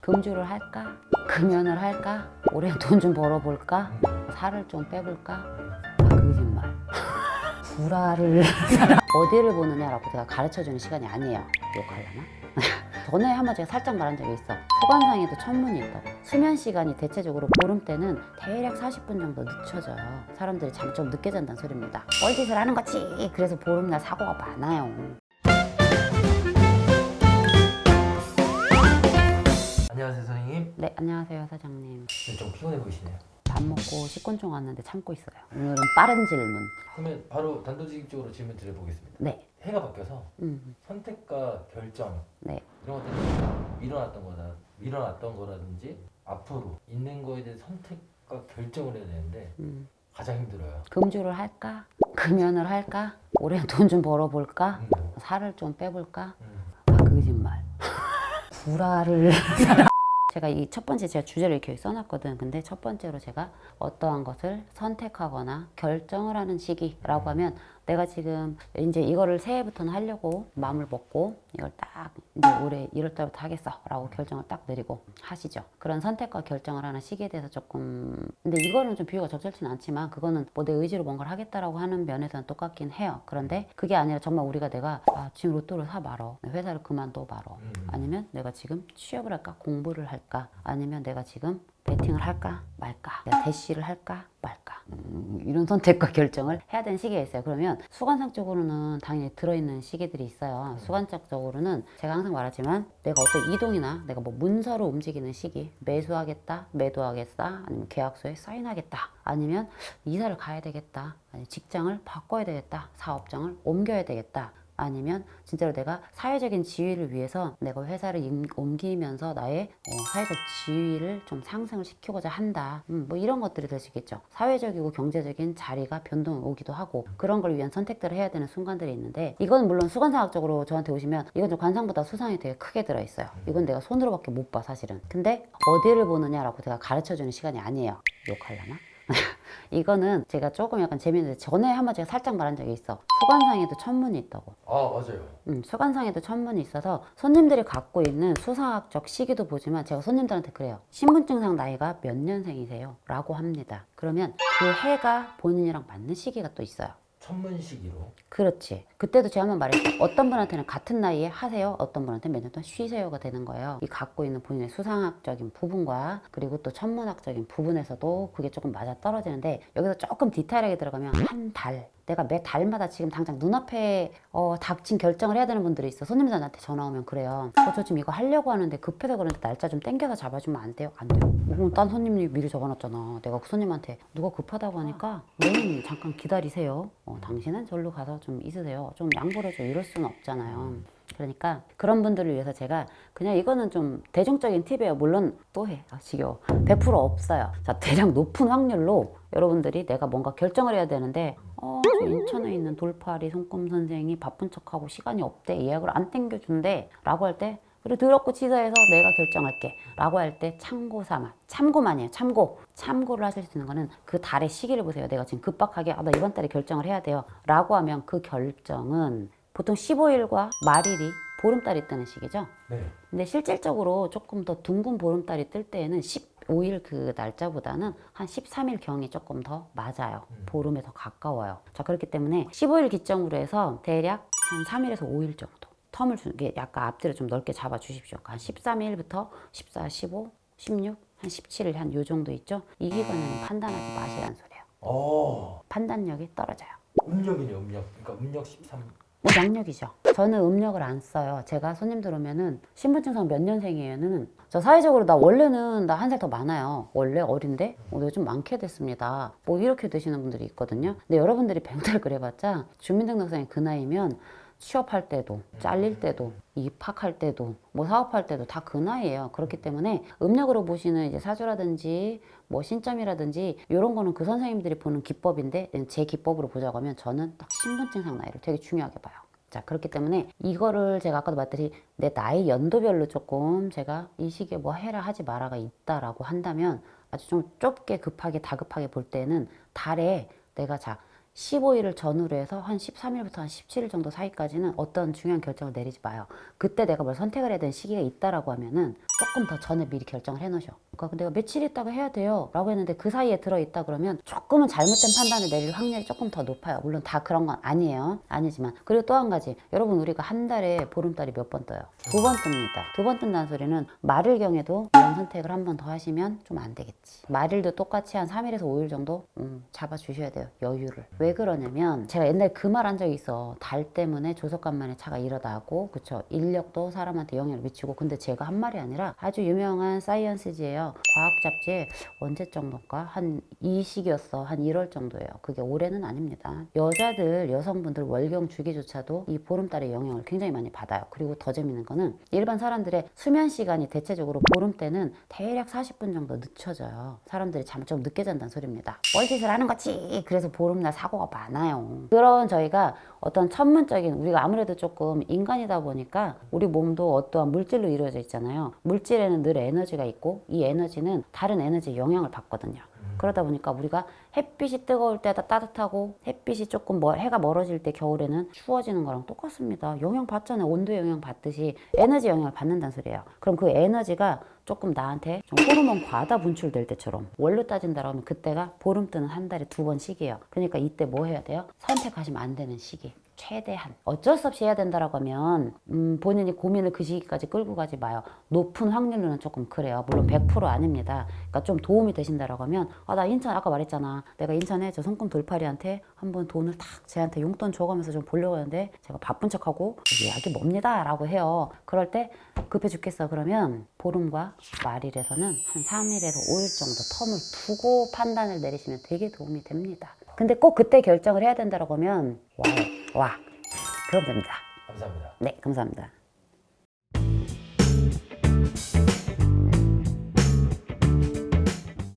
금주를 할까? 금연을 할까? 올해 돈 좀 벌어볼까? 살을 좀 빼볼까? 아, 거짓말. 구라를 어디를 보느냐라고 제가 가르쳐주는 시간이 아니에요. 욕하려나? 전에 한번 제가 살짝 말한 적이 있어. 수관상에도 천문이 있다고. 수면 시간이 대체적으로 보름 때는 대략 40분 정도 늦춰져요. 사람들이 잠 좀 늦게 잔다는 소리입니다. 뻘짓을 하는 거지. 그래서 보름날 사고가 많아요. 안녕하세요 선생님. 네, 안녕하세요 사장님. 좀 피곤해 보이시네요. 밥 먹고 식곤증 왔는데 참고 있어요. 오늘은 빠른 질문. 그러면 바로 단도직입적으로 질문 드려보겠습니다. 네. 해가 바뀌어서 선택과 결정 네. 이런 것들이 밀어놨던 거라든지 앞으로 있는 거에 대해 선택과 결정을 해야 되는데 가장 힘들어요. 금주를 할까? 금연을 할까? 올해 돈 좀 벌어볼까? 살을 좀 빼볼까? 아, 거짓말. 구라를 제가 이 첫 번째 제가 주제를 이렇게 써놨거든. 근데 첫 번째로 제가 어떠한 것을 선택하거나 결정을 하는 시기라고 하면 내가 지금 이제 이거를 새해부터는 하려고 마음을 먹고 이걸 딱 이제 올해 1월달부터 하겠어 라고 결정을 딱 내리고 하시죠. 그런 선택과 결정을 하는 시기에 대해서 조금 근데 이거는 좀 비유가 적절치는 않지만 그거는 뭐 내 의지로 뭔가를 하겠다라고 하는 면에서는 똑같긴 해요. 그런데 그게 아니라 정말 우리가 내가 지금 로또를 사 말어, 회사를 그만둬 말어, 아니면 내가 지금 취업을 할까 공부를 할까, 아니면 내가 지금 베팅을 할까 말까, 내가 대시를 할까 말까, 이런 선택과 결정을 해야 되는 시기가 있어요. 그러면 수관상적으로는 당연히 들어있는 시기들이 있어요. 수관적으로는 제가 항상 말하지만 내가 어떤 이동이나 내가 뭐 문서로 움직이는 시기, 매수하겠다, 매도하겠다, 아니면 계약서에 사인하겠다, 아니면 이사를 가야 되겠다, 아니면 직장을 바꿔야 되겠다, 사업장을 옮겨야 되겠다, 아니면 진짜로 내가 사회적인 지위를 위해서 내가 회사를 옮기면서 나의 사회적 지위를 좀 상승을 시키고자 한다. 뭐 이런 것들이 될 수 있겠죠. 사회적이고 경제적인 자리가 변동이 오기도 하고 그런 걸 위한 선택들을 해야 되는 순간들이 있는데 이건 물론 수관사학적으로 저한테 오시면 이건 좀 관상보다 수상이 되게 크게 들어있어요. 이건 내가 손으로밖에 못 봐 사실은. 근데 어디를 보느냐라고 제가 가르쳐주는 시간이 아니에요. 욕하려나? 이거는 제가 조금 약간 재밌는데 전에 한번 제가 살짝 말한 적이 있어. 수관상에도 천문이 있다고. 아 맞아요. 수관상에도 천문이 있어서 손님들이 갖고 있는 수상학적 시기도 보지만 제가 손님들한테 그래요. 신분증상 나이가 몇 년생이세요? 라고 합니다. 그러면 그 해가 본인이랑 맞는 시기가 또 있어요. 천문시기로. 그렇지. 그때도 제가 한번 말했죠. 어떤 분한테는 같은 나이에 하세요. 어떤 분한테는 몇 년 동안 쉬세요가 되는 거예요. 이 갖고 있는 본인의 수상학적인 부분과 그리고 또 천문학적인 부분에서도 그게 조금 맞아 떨어지는데 여기서 조금 디테일하게 들어가면 한 달. 내가 매 달마다 지금 당장 눈앞에 닥친 결정을 해야 되는 분들이 있어. 손님들 나한테 전화 오면 그래요. 저 지금 이거 하려고 하는데 급해서 그런데 날짜 좀 땡겨서 잡아주면 안 돼요? 안 돼요. 그럼 딴 손님이 미리 적어놨잖아. 내가 그 손님한테 누가 급하다고 하니까 너는 잠깐 기다리세요. 당신은 절로 가서 좀 있으세요. 좀 양보를 해줘. 이럴 수는 없잖아요. 그러니까 그런 분들을 위해서 제가 그냥 이거는 좀 대중적인 팁이에요. 물론 또 해. 지겨워. 100% 없어요. 자, 대략 높은 확률로 여러분들이 내가 뭔가 결정을 해야 되는데 저 인천에 있는 돌파리 손금 선생이 바쁜 척하고 시간이 없대. 예약을 안 땡겨준대. 라고 할 때 그래 더럽고 치사해서 내가 결정할게 라고 할 때 참고 삼아. 참고만이에요. 참고를 하실 수 있는 거는 그 달의 시기를 보세요. 내가 지금 급박하게 나 이번 달에 결정을 해야 돼요 라고 하면 그 결정은 보통 15일과 말일이 보름달이 뜨는 시기죠. 네. 근데 실질적으로 조금 더 둥근 보름달이 뜰 때에는 15일 그 날짜보다는 한 13일 경이 조금 더 맞아요. 보름에 더 가까워요. 자, 그렇기 때문에 15일 기점으로 해서 대략 한 3일에서 5일 정도 텀을 주는 게 약간 앞뒤로 좀 넓게 잡아 주십시오. 한 13일부터 14, 15, 16, 한 17일 한 요 정도 있죠. 이 기간에는 판단하지 마시라는 소리예요. 판단력이 떨어져요. 음력이네요. 음력. 그러니까 음력 13. 뭐 양력이죠. 저는 음력을 안 써요. 제가 손님들 오면은 신분증상 몇 년생이에요는 저 사회적으로 나 원래는 나 한 살 더 많아요. 원래 어린데 요즘 많게 됐습니다. 뭐 이렇게 되시는 분들이 있거든요. 근데 여러분들이 백날 그래봤자 주민등록상에 그 나이면 취업할 때도 잘릴 때도 입학할 때도 뭐 사업할 때도 다 그 나이예요. 그렇기 때문에 음력으로 보시는 이제 사주라든지 뭐 신점이라든지 이런 거는 그 선생님들이 보는 기법인데 제 기법으로 보자고 하면 저는 딱 신분증상 나이를 되게 중요하게 봐요. 자, 그렇기 때문에 이거를 제가 아까도 말했듯이 내 나이 연도별로 조금 제가 이 시기에 뭐 해라 하지 마라가 있다라고 한다면 아주 좀 좁게 급하게 다급하게 볼 때는 달에 내가 15일을 전후로 해서 한 13일부터 한 17일 정도 사이까지는 어떤 중요한 결정을 내리지 마요. 그때 내가 뭘 선택을 해야 되는 시기가 있다라고 하면은 조금 더 전에 미리 결정을 해놓으셔. 그러니까 내가 며칠 있다가 해야 돼요 라고 했는데 그 사이에 들어있다 그러면 조금은 잘못된 판단을 내릴 확률이 조금 더 높아요. 물론 다 그런 건 아니에요. 아니지만. 그리고 또 한 가지, 여러분 우리가 한 달에 보름달이 몇 번 떠요? 2번 뜹니다. 2번 뜬다는 소리는 말일경에도 이런 선택을 한 번 더 하시면 좀 안 되겠지. 말일도 똑같이 한 3일에서 5일 정도 잡아주셔야 돼요. 여유를. 왜 그러냐면 제가 옛날에 그 말 한 적이 있어. 달 때문에 조석간만에 차가 일어나고, 그쵸? 인력도 사람한테 영향을 미치고. 근데 제가 한 말이 아니라 아주 유명한 사이언스지예요. 과학 잡지에 언제 정도인가? 한 이 시기였어. 한 1월 정도예요. 그게 올해는 아닙니다. 여자들, 여성분들 월경 주기조차도 이 보름달의 영향을 굉장히 많이 받아요. 그리고 더 재밌는 거는 일반 사람들의 수면 시간이 대체적으로 보름 때는 대략 40분 정도 늦춰져요. 사람들이 잠을 좀 늦게 잔다는 소리입니다. 뻘짓을 하는 거지. 그래서 보름날 사고가 많아요. 그런 저희가 어떤 천문적인, 우리가 아무래도 조금 인간이다 보니까 우리 몸도 어떠한 물질로 이루어져 있잖아요. 물질에는 늘 에너지가 있고 이 에너지는 다른 에너지에 영향을 받거든요. 그러다 보니까 우리가 햇빛이 뜨거울 때다 따뜻하고 햇빛이 조금 해가 멀어질 때 겨울에는 추워지는 거랑 똑같습니다. 영향 받잖아요. 온도 영향 받듯이 에너지 영향을 받는다는 소리예요. 그럼 그 에너지가 조금 나한테 좀 호르몬 과다 분출될 때처럼, 원로 따진다고 하면 그때가 보름 뜨는 한 달에 2번 시기예요. 그러니까 이때 뭐 해야 돼요? 선택하시면 안 되는 시기. 최대한 어쩔 수 없이 해야 된다라고 하면 본인이 고민을 그 시기까지 끌고 가지 마요. 높은 확률로는 조금 그래요. 물론 100% 아닙니다. 그러니까 좀 도움이 되신다라고 하면 나 인천 아까 말했잖아. 내가 인천에 저 손금 돌팔이한테 한번 돈을 탁 쟤한테 용돈 줘가면서 좀 보려고 하는데 제가 바쁜 척하고 예약이 뭡니다 라고 해요. 그럴 때 급해 죽겠어 그러면 보름과 말일에서는 한 3일에서 5일 정도 텀을 두고 판단을 내리시면 되게 도움이 됩니다. 근데 꼭 그때 결정을 해야 된다라고 하면 와 그럼 됩니다. 감사합니다. 네, 감사합니다.